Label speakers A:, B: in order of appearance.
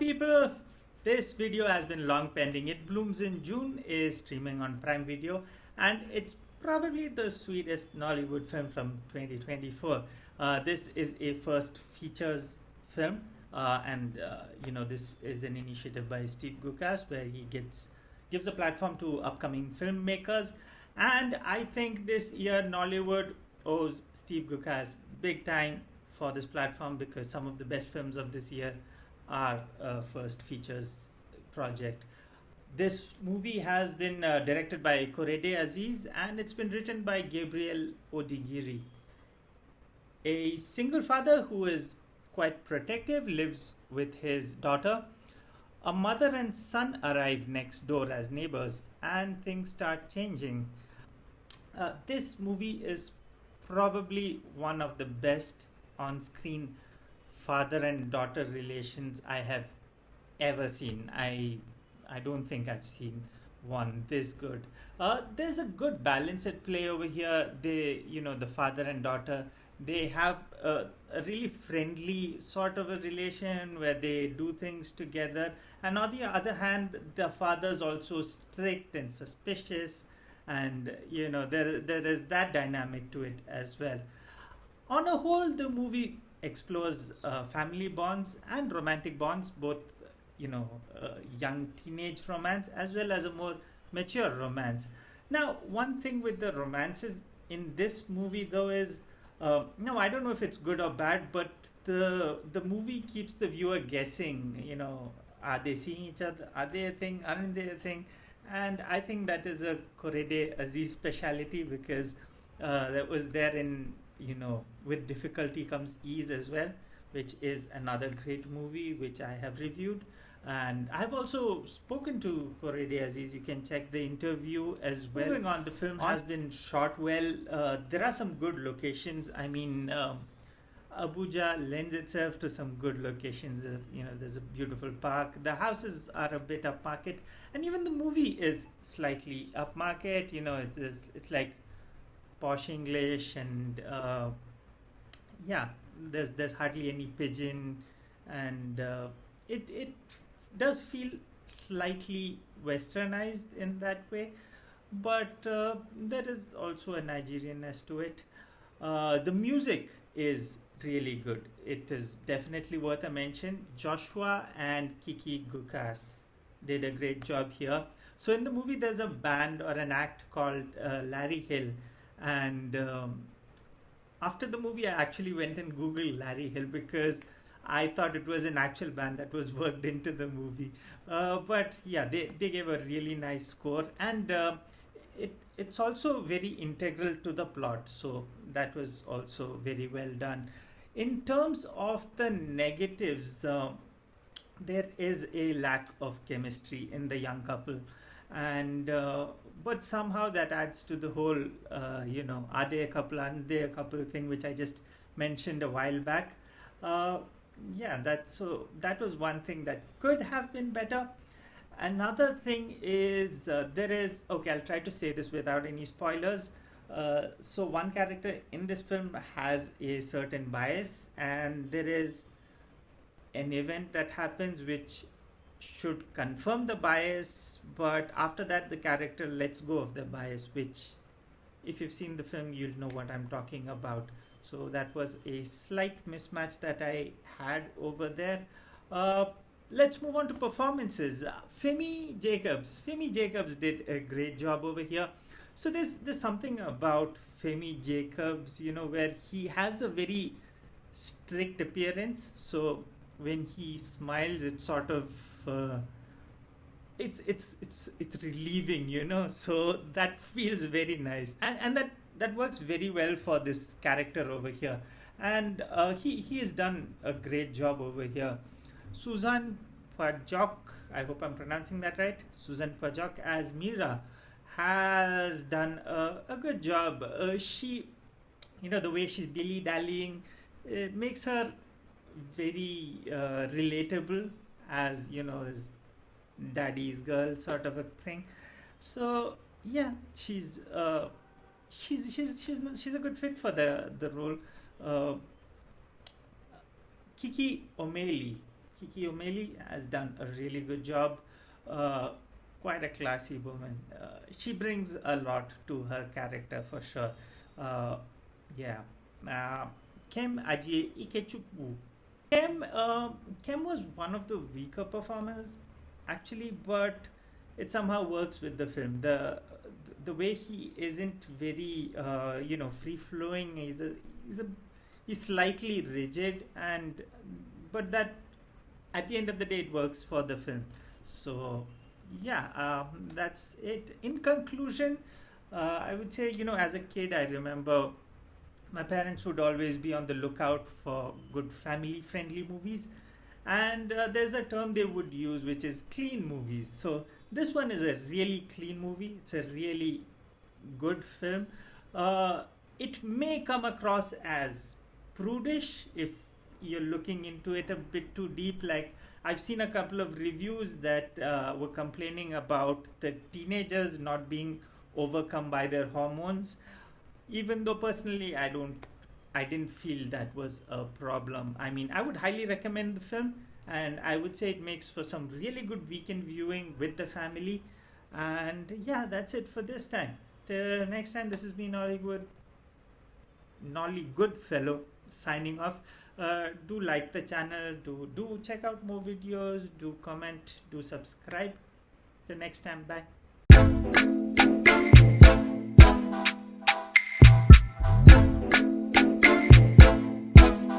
A: people? This video has been long pending. It Blooms in June is streaming on Prime Video, and it's probably the sweetest Nollywood film from 2024. This is a first features film, and this is an initiative by Steve Gukas where he gives a platform to upcoming filmmakers. And I think this year Nollywood owes Steve Gukas big time for this platform because some of the best films of this year are first features project. This movie has been directed by Korede Azeez, and it's been written by Gabriel Odigiri. A single father who is quite protective lives with his daughter. A mother and son arrive next door as neighbors, and things start changing. This movie is probably one of the best on screen father and daughter relations I have ever seen. I don't think I've seen one this good. There's a good balance at play over here. The father and daughter, they have a really friendly sort of a relation where they do things together. And on the other hand, the father's also strict and suspicious, and there is that dynamic to it as well. On a whole, the movie explores family bonds and romantic bonds, both young teenage romance as well as a more mature romance. Now, one thing with the romances in this movie though is no, I don't know if it's good or bad, but the movie keeps the viewer guessing. Are they seeing each other? Are they a thing? Aren't they a thing? And I think that is a Korede Aziz speciality because that was there in With Difficulty Comes Ease as well, which is another great movie which I have reviewed. And I've also spoken to Korede Aziz. You can check the interview as well. Moving on, the film has been shot well. There are some good locations. I mean, Abuja lends itself to some good locations. There's a beautiful park. The houses are a bit upmarket, and even the movie is slightly upmarket. It's like posh English, and there's hardly any pigeon, and it does feel slightly westernized in that way, but there is also a Nigerianness to it. The music is really good. It is definitely worth a mention. Joshua and Kiki Gukas did a great job here. So in the movie, there's a band or an act called Larry Hill, and after the movie, I actually went and Googled Larry Hill because I thought it was an actual band that was worked into the movie. But yeah, they gave a really nice score, and it's also very integral to the plot. So that was also very well done. In terms of the negatives, there is a lack of chemistry in the young couple, and but somehow that adds to the whole are they a couple, aren't they a couple thing, which I just mentioned a while back. That was one thing that could have been better. Another thing is okay, I'll try to say this without any spoilers. So one character in this film has a certain bias, and there is an event that happens which should confirm the bias, but after that the character lets go of the bias, which if you've seen the film you'll know what I'm talking about. So that was a slight mismatch that I had over there. Let's move on to performances. Femi Jacobs did a great job over here. So there's something about Femi Jacobs, where he has a very strict appearance. So when he smiles, it's sort of it's relieving, So that feels very nice, and that works very well for this character over here. And he has done a great job over here. Susan Pwajok, I hope I'm pronouncing that right. Susan Pwajok as Mira has done a good job. She, the way she's dilly-dallying, it makes her very relatable as, as daddy's girl sort of a thing. So yeah, she's a good fit for the role. Kiki Omeili Kiki Omeili has done a really good job. Uh, Quite a classy woman. She brings a lot to her character for sure. Uh, yeah. Uh, Kem Ajieh Ikechukwu. Kem was one of the weaker performers, actually, but it somehow works with the film. The way he isn't very free flowing. He's a he's slightly rigid, and but that at the end of the day it works for the film. So yeah, that's it. In conclusion, I would say, as a kid, I remember my parents would always be on the lookout for good family friendly movies, and there's a term they would use which is clean movies. So this one is a really clean movie. It's a really good film. It may come across as prudish if you're looking into it a bit too deep. Like, I've seen a couple of reviews that were complaining about the teenagers not being overcome by their hormones, even though personally I didn't feel that was a problem. I mean, I would highly recommend the film, and I would say it makes for some really good weekend viewing with the family. And yeah, that's it for this time. Till next time, this has been Nolly Goodfellow signing off. Do like the channel, do check out more videos, do comment, do subscribe. Till next time, bye.